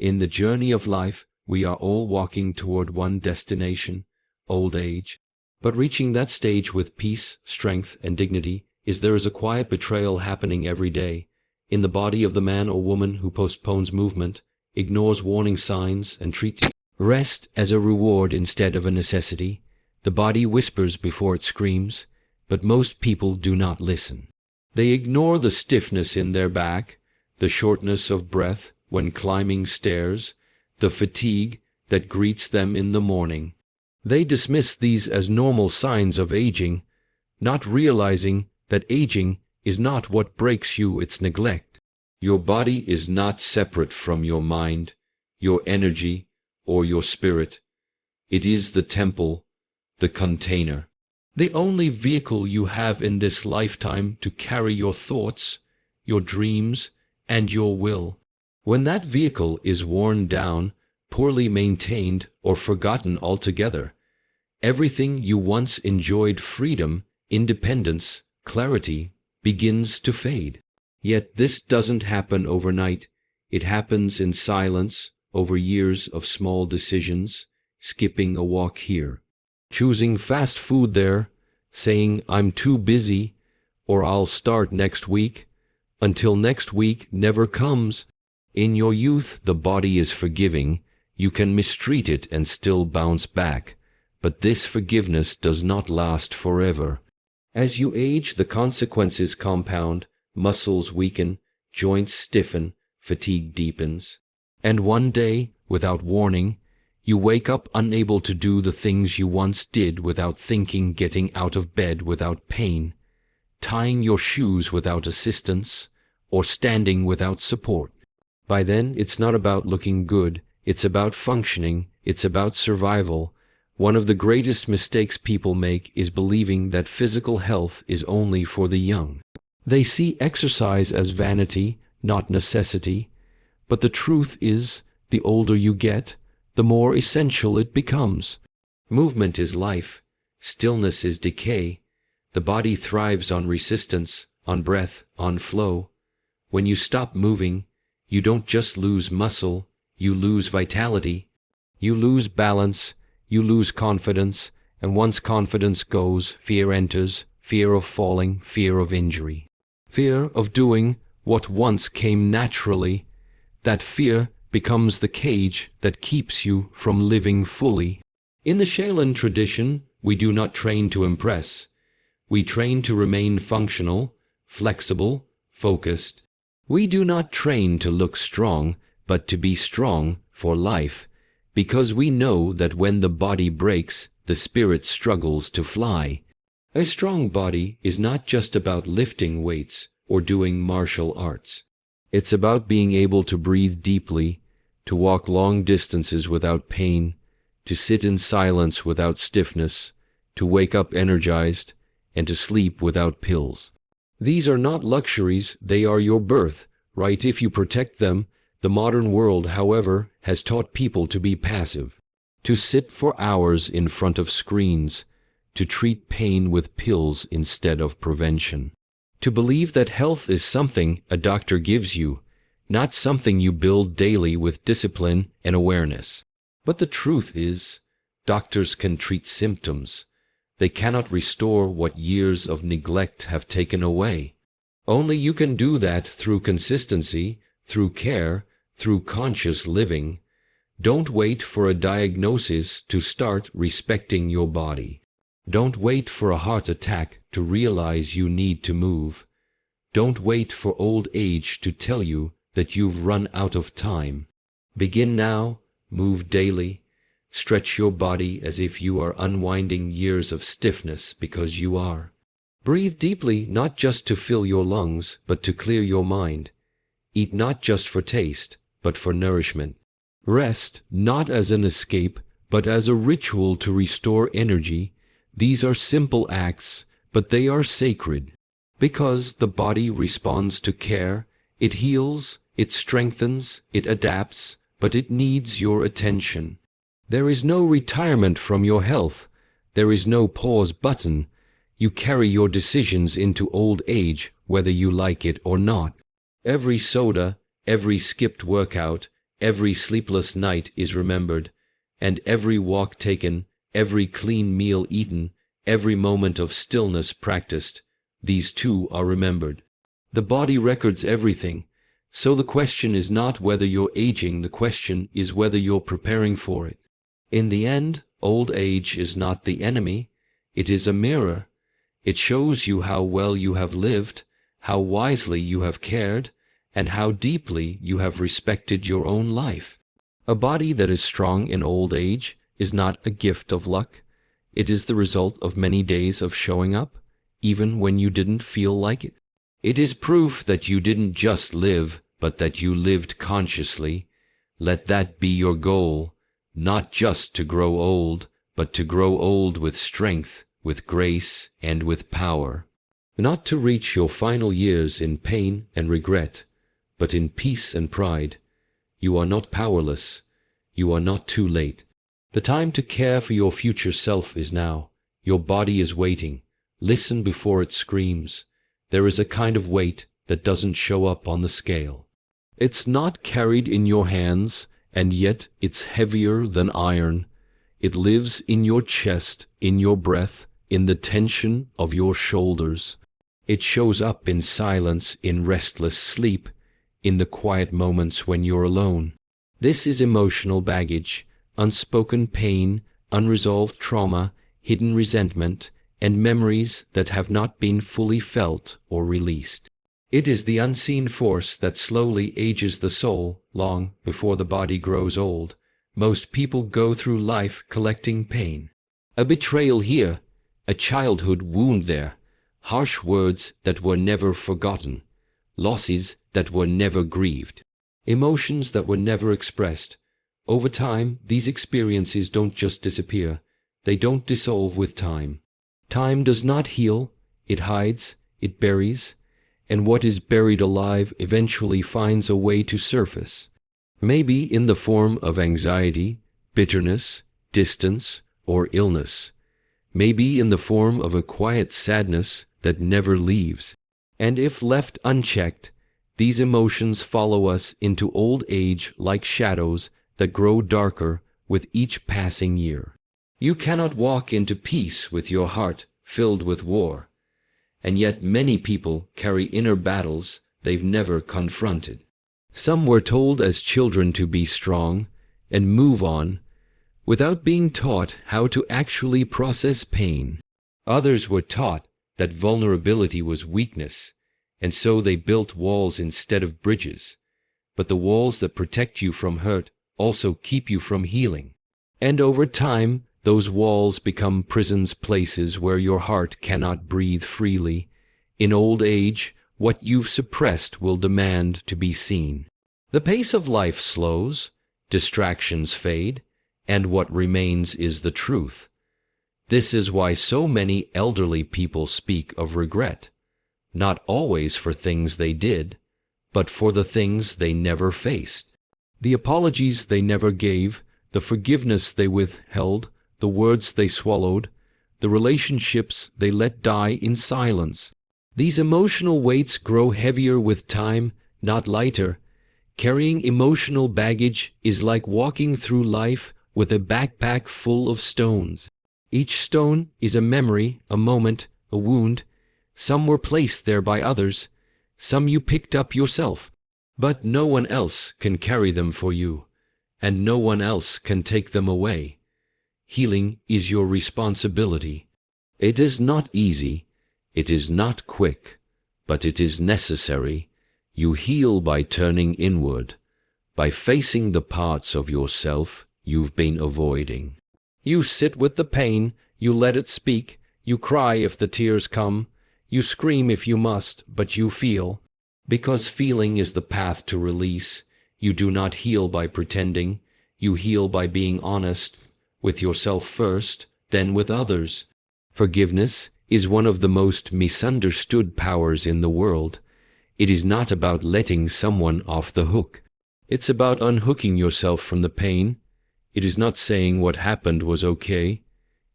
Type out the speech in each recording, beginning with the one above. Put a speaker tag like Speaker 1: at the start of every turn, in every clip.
Speaker 1: In the journey of life, we are all walking toward one destination, old age. But reaching that stage with peace, strength, and dignity there is a quiet betrayal happening every day in the body of the man or woman who postpones movement, ignores warning signs, and treats rest as a reward instead of a necessity. The body whispers before it screams, but most people do not listen. They ignore the stiffness in their back, the shortness of breath when climbing stairs, the fatigue that greets them in the morning. They dismiss these as normal signs of aging, not realizing that aging is not what breaks you, it's neglect. Your body is not separate from your mind, your energy, or your spirit. It is the temple, the container, the only vehicle you have in this lifetime to carry your thoughts, your dreams, and your will. When that vehicle is worn down, poorly maintained, or forgotten altogether, everything you once enjoyed, freedom, independence, clarity, begins to fade. Yet this doesn't happen overnight. It happens in silence, over years of small decisions, skipping a walk here, choosing fast food there, saying I'm too busy, or I'll start next week, until next week never comes. In your youth, the body is forgiving. You can mistreat it and still bounce back. But this forgiveness does not last forever. As you age, the consequences compound, muscles weaken, joints stiffen, fatigue deepens. And one day, without warning, you wake up unable to do the things you once did without thinking, getting out of bed without pain, tying your shoes without assistance, or standing without support. By then, it's not about looking good, it's about functioning, it's about survival. One of the greatest mistakes people make is believing that physical health is only for the young. They see exercise as vanity, not necessity. But the truth is, the older you get, the more essential it becomes. Movement is life. Stillness is decay. The body thrives on resistance, on breath, on flow. When you stop moving, you don't just lose muscle, you lose vitality. You lose balance, you lose confidence, and once confidence goes, fear enters, fear of falling, fear of injury, fear of doing what once came naturally. That fear becomes the cage that keeps you from living fully. In the Shaolin tradition, we do not train to impress. We train to remain functional, flexible, focused. We do not train to look strong, but to be strong for life, because we know that when the body breaks, the spirit struggles to fly. A strong body is not just about lifting weights or doing martial arts. It's about being able to breathe deeply, to walk long distances without pain, to sit in silence without stiffness, to wake up energized, and to sleep without pills. These are not luxuries, they are your birth, right? If you protect them. The modern world, however, has taught people to be passive, to sit for hours in front of screens, to treat pain with pills instead of prevention, to believe that health is something a doctor gives you, not something you build daily with discipline and awareness. But the truth is, doctors can treat symptoms. They cannot restore what years of neglect have taken away. Only you can do that through consistency, through care, through conscious living. Don't wait for a diagnosis to start respecting your body. Don't wait for a heart attack to realize you need to move. Don't wait for old age to tell you that you've run out of time. Begin now, move daily, stretch your body as if you are unwinding years of stiffness, because you are. Breathe deeply, not just to fill your lungs, but to clear your mind. Eat not just for taste, but for nourishment. Rest, not as an escape, but as a ritual to restore energy. These are simple acts, but they are sacred. Because the body responds to care, it heals, it strengthens, it adapts, but it needs your attention. There is no retirement from your health. There is no pause button. You carry your decisions into old age, whether you like it or not. Every soda, every skipped workout, every sleepless night is remembered, and every walk taken, every clean meal eaten, every moment of stillness practiced, these too are remembered. The body records everything, so the question is not whether you're aging, the question is whether you're preparing for it. In the end, old age is not the enemy, it is a mirror. It shows you how well you have lived, how wisely you have cared, and how deeply you have respected your own life. A body that is strong in old age is not a gift of luck. It is the result of many days of showing up, even when you didn't feel like it. It is proof that you didn't just live, but that you lived consciously. Let that be your goal, not just to grow old, but to grow old with strength, with grace, and with power. Not to reach your final years in pain and regret, but in peace and pride. You are not powerless. You are not too late. The time to care for your future self is now. Your body is waiting. Listen before it screams. There is a kind of weight that doesn't show up on the scale. It's not carried in your hands, and yet it's heavier than iron. It lives in your chest, in your breath, in the tension of your shoulders. It shows up in silence, in restless sleep, in the quiet moments when you're alone. This is emotional baggage, unspoken pain, unresolved trauma, hidden resentment, and memories that have not been fully felt or released. It is the unseen force that slowly ages the soul long before the body grows old. Most people go through life collecting pain. A betrayal here, a childhood wound there, harsh words that were never forgotten, losses that were never grieved, emotions that were never expressed. Over time, these experiences don't just disappear. They don't dissolve with time. Time does not heal. It hides, it buries, and what is buried alive eventually finds a way to surface. Maybe in the form of anxiety, bitterness, distance, or illness. Maybe in the form of a quiet sadness that never leaves. And if left unchecked, these emotions follow us into old age like shadows that grow darker with each passing year. You cannot walk into peace with your heart filled with war, and yet many people carry inner battles they've never confronted. Some were told as children to be strong and move on without being taught how to actually process pain. Others were taught that vulnerability was weakness, and so they built walls instead of bridges. But the walls that protect you from hurt also keep you from healing. And over time, those walls become prisons, places where your heart cannot breathe freely. In old age, what you've suppressed will demand to be seen. The pace of life slows, distractions fade, and what remains is the truth. This is why so many elderly people speak of regret, not always for things they did, but for the things they never faced. The apologies they never gave, the forgiveness they withheld, the words they swallowed, the relationships they let die in silence. These emotional weights grow heavier with time, not lighter. Carrying emotional baggage is like walking through life with a backpack full of stones. Each stone is a memory, a moment, a wound. Some were placed there by others, some you picked up yourself. But no one else can carry them for you, and no one else can take them away. Healing is your responsibility. It is not easy, it is not quick, but it is necessary. You heal by turning inward, by facing the parts of yourself you've been avoiding. You sit with the pain, you let it speak, you cry if the tears come, you scream if you must, but you feel. Because feeling is the path to release. You do not heal by pretending, you heal by being honest, with yourself first, then with others. Forgiveness is one of the most misunderstood powers in the world. It is not about letting someone off the hook. It's about unhooking yourself from the pain. It is not saying what happened was okay.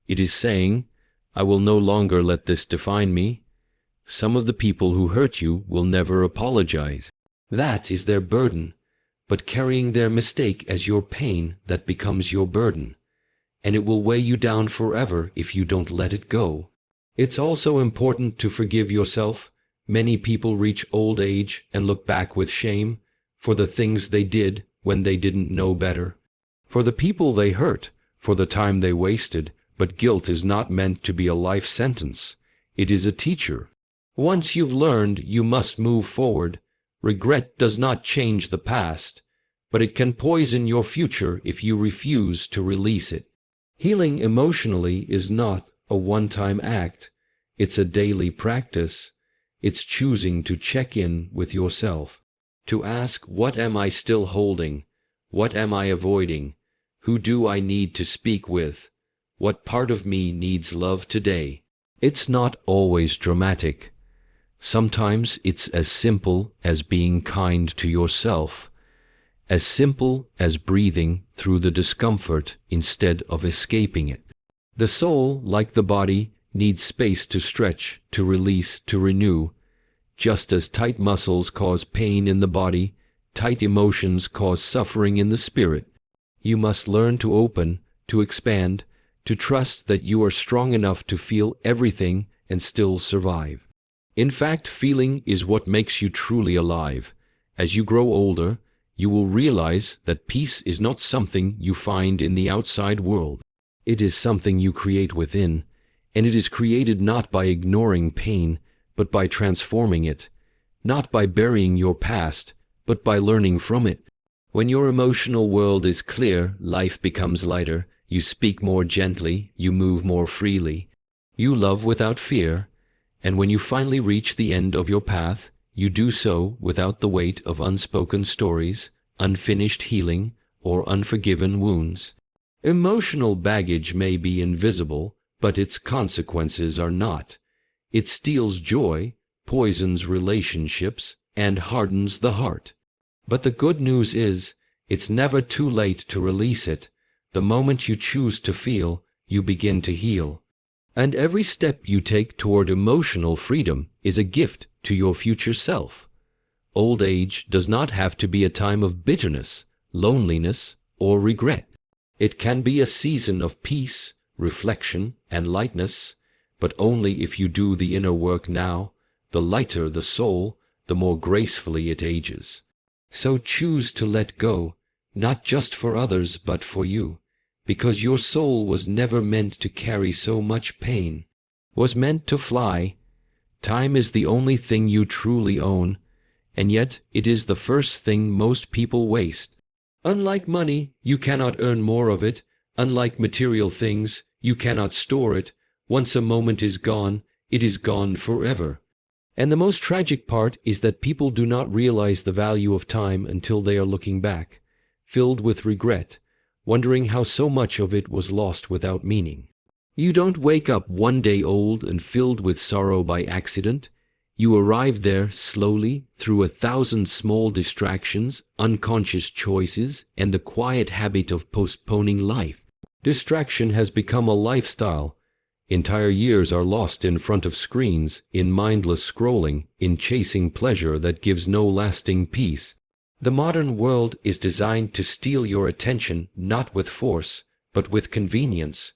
Speaker 1: It is saying, I will no longer let this define me. Some of the people who hurt you will never apologize. That is their burden. but carrying their mistake as your pain that becomes your burden. And it will weigh you down forever if you don't let it go. It's also important to forgive yourself. Many people reach old age and look back with shame for the things they did when they didn't know better, for the people they hurt, for the time they wasted. But guilt is not meant to be a life sentence. It is a teacher. Once you've learned, you must move forward. Regret does not change the past, but it can poison your future if you refuse to release it. Healing emotionally is not a one-time act. It's a daily practice. It's choosing to check in with yourself, to ask, what am I still holding? What am I avoiding? Who do I need to speak with? What part of me needs love today? It's not always dramatic. Sometimes it's as simple as being kind to yourself, as simple as breathing through the discomfort instead of escaping it. The soul, like the body, needs space to stretch, to release, to renew. Just as tight muscles cause pain in the body, tight emotions cause suffering in the spirit. You must learn to open, to expand, to trust that you are strong enough to feel everything and still survive. In fact, feeling is what makes you truly alive. As you grow older, you will realize that peace is not something you find in the outside world. It is something you create within, and it is created not by ignoring pain, but by transforming it, not by burying your past, but by learning from it. When your emotional world is clear, life becomes lighter. You speak more gently, you move more freely, you love without fear, and when you finally reach the end of your path, you do so without the weight of unspoken stories, unfinished healing, or unforgiven wounds. Emotional baggage may be invisible, but its consequences are not. It steals joy, poisons relationships, and hardens the heart. But the good news is, it's never too late to release it. The moment you choose to feel, you begin to heal. And every step you take toward emotional freedom is a gift to your future self. Old age does not have to be a time of bitterness, loneliness, or regret. It can be a season of peace, reflection, and lightness, but only if you do the inner work now. The lighter the soul, the more gracefully it ages. So choose to let go, not just for others but for you, because your soul was never meant to carry so much pain, was meant to fly. Time is the only thing you truly own, and yet it is the first thing most people waste. Unlike money, you cannot earn more of it. Unlike material things, you cannot store it. Once a moment is gone, it is gone forever. And the most tragic part is that people do not realize the value of time until they are looking back, filled with regret, wondering how so much of it was lost without meaning. You don't wake up one day old and filled with sorrow by accident. You arrive there slowly through 1,000 small distractions, unconscious choices, and the quiet habit of postponing life. Distraction has become a lifestyle. Entire years are lost in front of screens, in mindless scrolling, in chasing pleasure that gives no lasting peace. The modern world is designed to steal your attention not with force, but with convenience.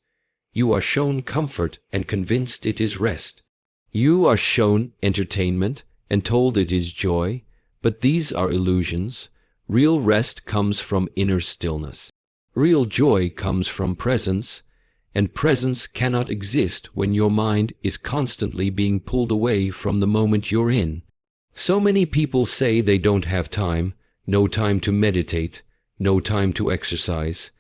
Speaker 1: You are shown comfort and convinced it is rest. You are shown entertainment and told it is joy, but these are illusions. Real rest comes from inner stillness. Real joy comes from presence, and presence cannot exist when your mind is constantly being pulled away from the moment you're in. So many people say they don't have time, no time to meditate, no time to exercise,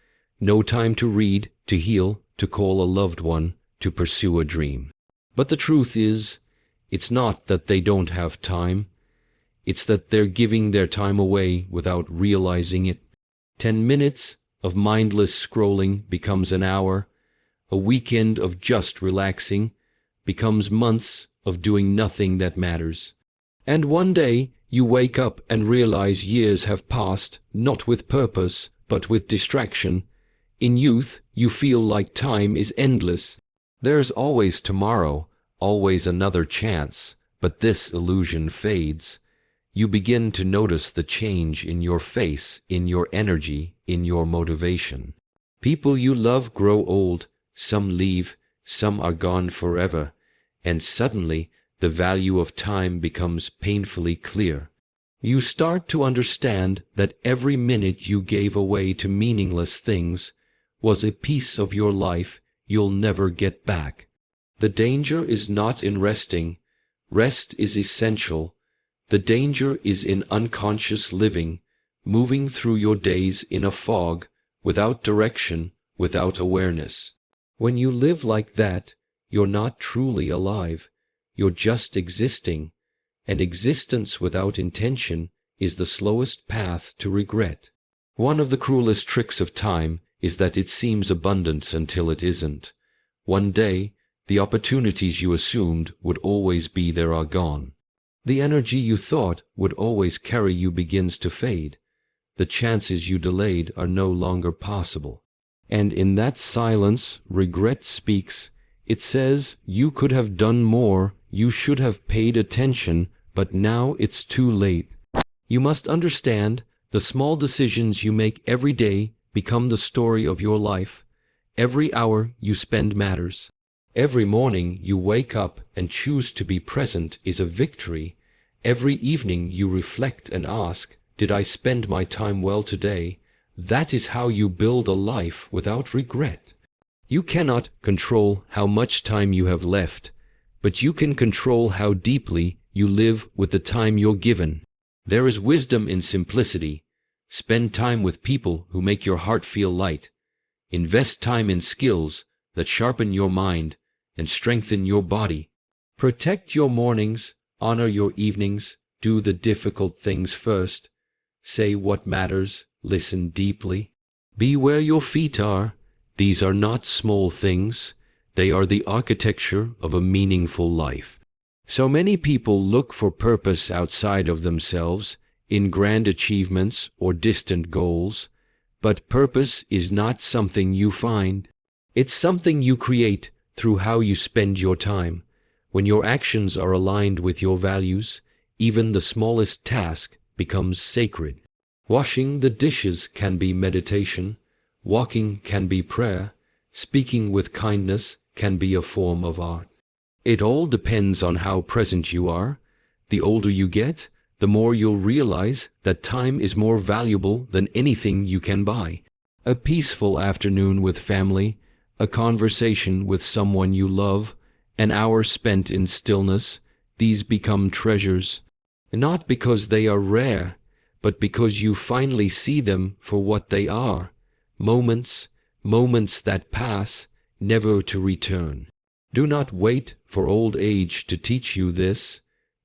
Speaker 1: no time to read, to heal, to call a loved one, to pursue a dream. But the truth is, it's not that they don't have time, it's that they're giving their time away without realizing it. 10 minutes of mindless scrolling becomes an hour. A weekend of just relaxing becomes months of doing nothing that matters. And one day you wake up and realize years have passed, not with purpose, but with distraction. In youth, you feel like time is endless. There's always tomorrow, always another chance, but this illusion fades. You begin to notice the change in your face, in your energy, in your motivation. People you love grow old, some leave, some are gone forever, and suddenly the value of time becomes painfully clear. You start to understand that every minute you gave away to meaningless things was a piece of your life you'll never get back. The danger is not in resting. Rest is essential. The danger is in unconscious living, moving through your days in a fog, without direction, without awareness. When you live like that, you're not truly alive. You're just existing, and existence without intention is the slowest path to regret. One of the cruelest tricks of time is that it seems abundant until it isn't. One day, the opportunities you assumed would always be there are gone. The energy you thought would always carry you begins to fade. The chances you delayed are no longer possible. And in that silence, regret speaks. It says, you could have done more, you should have paid attention, but now it's too late. You must understand, the small decisions you make every day become the story of your life. Every hour you spend matters. Every morning you wake up and choose to be present is a victory. Every evening you reflect and ask, did I spend my time well today? That is how you build a life without regret. You cannot control how much time you have left, but you can control how deeply you live with the time you're given. There is wisdom in simplicity. Spend time with people who make your heart feel light. Invest time in skills that sharpen your mind and strengthen your body. Protect your mornings, honor your evenings, do the difficult things first. Say what matters, listen deeply. Be where your feet are. These are not small things. They are the architecture of a meaningful life. So many people look for purpose outside of themselves, in grand achievements or distant goals. But purpose is not something you find. It's something you create through how you spend your time. When your actions are aligned with your values, even the smallest task becomes sacred. Washing the dishes can be meditation. Walking can be prayer. Speaking with kindness can be a form of art. It all depends on how present you are. The older you get, the more you'll realize that time is more valuable than anything you can buy. A peaceful afternoon with family, a conversation with someone you love, an hour spent in stillness, these become treasures. Not because they are rare, but because you finally see them for what they are. Moments that pass, never to return. Do not wait for old age to teach you this.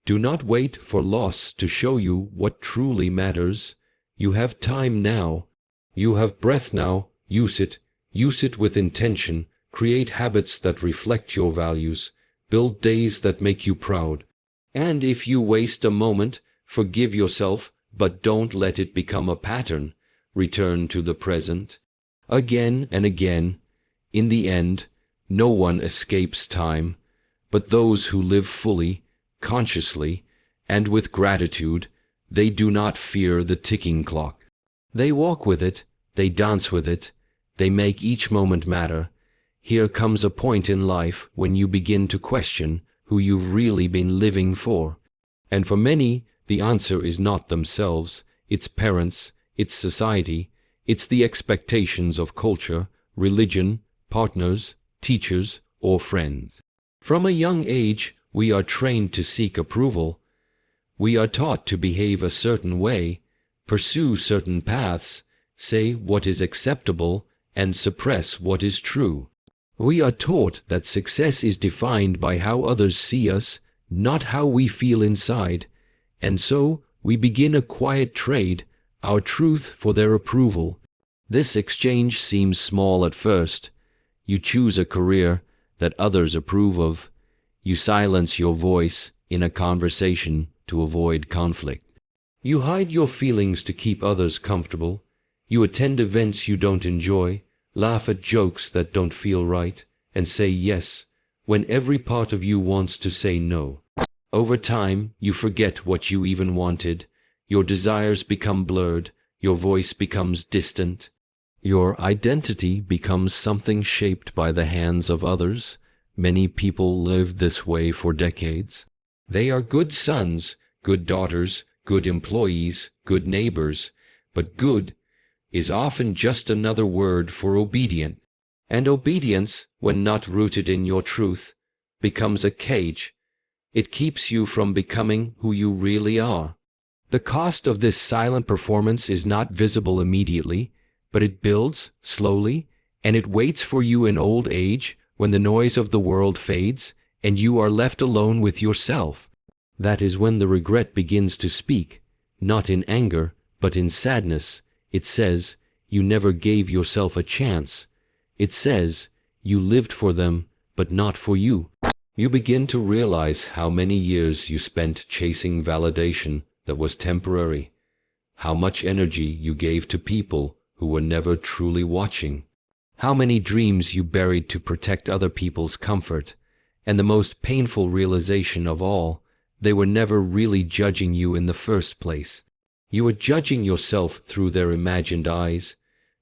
Speaker 1: Do not wait for loss to show you what truly matters. You have time now. You have breath now. Use it. Use it with intention. Create habits that reflect your values. Build days that make you proud. And if you waste a moment, forgive yourself, but don't let it become a pattern. Return to the present. Again and again. In the end, no one escapes time, but those who live fully, consciously, and with gratitude. They do not fear the ticking clock. They walk with it, they dance with it, they make each moment matter. Here comes a point in life when you begin to question who you've really been living for. And for many, the answer is not themselves, it's parents, it's society, it's the expectations of culture, religion, partners, teachers, or friends. From a young age, we are trained to seek approval. We are taught to behave a certain way, pursue certain paths, say what is acceptable, and suppress what is true. We are taught that success is defined by how others see us, not how we feel inside, and so we begin a quiet trade, our truth for their approval. This exchange seems small at first. You choose a career that others approve of. You silence your voice in a conversation to avoid conflict. You hide your feelings to keep others comfortable. You attend events you don't enjoy, laugh at jokes that don't feel right, and say yes when every part of you wants to say no. Over time, you forget what you even wanted. Your desires become blurred. Your voice becomes distant. Your identity becomes something shaped by the hands of others. Many people live this way for decades. They are good sons, good daughters, good employees, good neighbors, but good is often just another word for obedient. And obedience, when not rooted in your truth, becomes a cage. It keeps you from becoming who you really are. The cost of this silent performance is not visible immediately, but it builds slowly, and it waits for you in old age when the noise of the world fades and you are left alone with yourself. That is when the regret begins to speak, not in anger, but in sadness. It says, you never gave yourself a chance. It says, you lived for them, but not for you. You begin to realize how many years you spent chasing validation that was temporary, how much energy you gave to people who were never truly watching, how many dreams you buried to protect other people's comfort, and the most painful realization of all, they were never really judging you in the first place. You were judging yourself through their imagined eyes.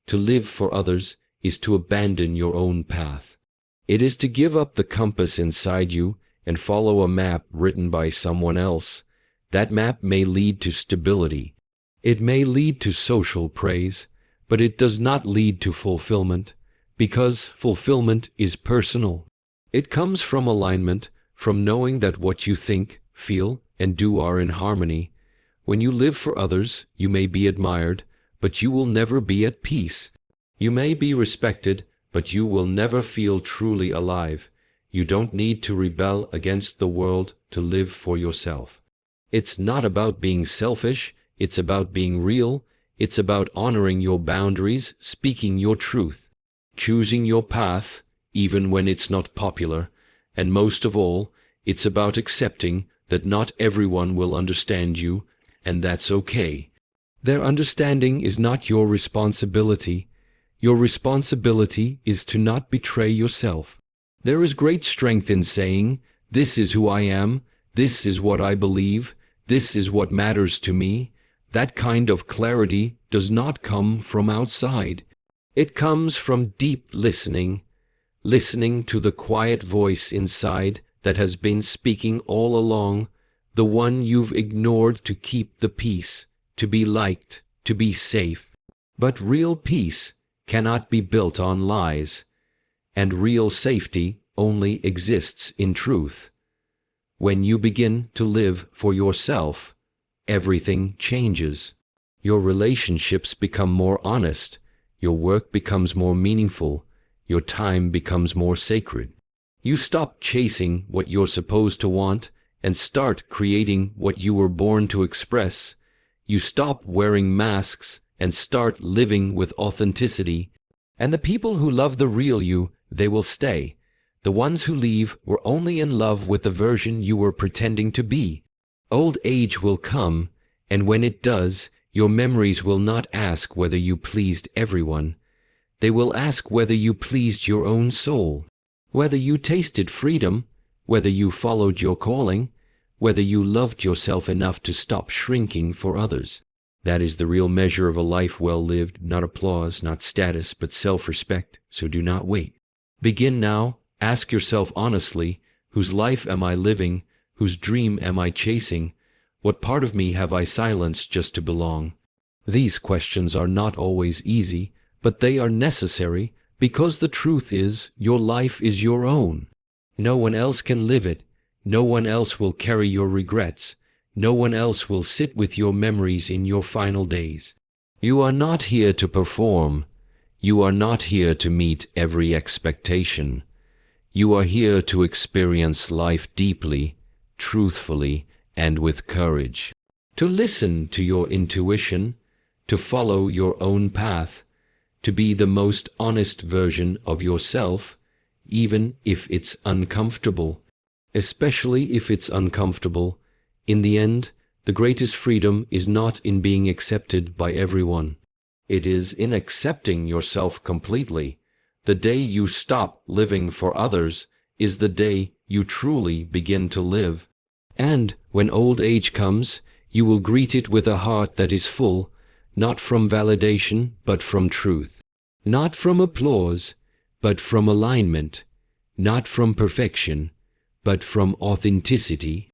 Speaker 1: To live for others is to abandon your own path. It is to give up the compass inside you and follow a map written by someone else. That map may lead to stability. It may lead to social praise, but it does not lead to fulfillment, because fulfillment is personal. It comes from alignment, from knowing that what you think, feel, and do are in harmony. When you live for others, you may be admired, but you will never be at peace. You may be respected, but you will never feel truly alive. You don't need to rebel against the world to live for yourself. It's not about being selfish, it's about being real. It's about honoring your boundaries, speaking your truth, choosing your path, even when it's not popular, and most of all, it's about accepting that not everyone will understand you, and that's okay. Their understanding is not your responsibility. Your responsibility is to not betray yourself. There is great strength in saying, this is who I am, this is what I believe, this is what matters to me. That kind of clarity does not come from outside. It comes from deep listening, listening to the quiet voice inside that has been speaking all along, the one you've ignored to keep the peace, to be liked, to be safe. But real peace cannot be built on lies, and real safety only exists in truth. When you begin to live for yourself, everything changes. Your relationships become more honest, your work becomes more meaningful, your time becomes more sacred. You stop chasing what you're supposed to want and start creating what you were born to express. You stop wearing masks and start living with authenticity. And the people who love the real you, they will stay. The ones who leave were only in love with the version you were pretending to be. Old age will come, and when it does, your memories will not ask whether you pleased everyone. They will ask whether you pleased your own soul, whether you tasted freedom, whether you followed your calling, whether you loved yourself enough to stop shrinking for others. That is the real measure of a life well lived, not applause, not status, but self-respect, so do not wait. Begin now, ask yourself honestly, whose life am I living? Whose dream am I chasing? What part of me have I silenced just to belong? These questions are not always easy, but they are necessary because the truth is your life is your own. No one else can live it. No one else will carry your regrets. No one else will sit with your memories in your final days. You are not here to perform. You are not here to meet every expectation. You are here to experience life deeply, truthfully, and with courage. To listen to your intuition, to follow your own path, to be the most honest version of yourself, even if it's uncomfortable. Especially if it's uncomfortable. In the end, the greatest freedom is not in being accepted by everyone. It is in accepting yourself completely. The day you stop living for others is the day you truly begin to live. And when old age comes, you will greet it with a heart that is full, not from validation, but from truth. Not from applause, but from alignment. Not from perfection, but from authenticity.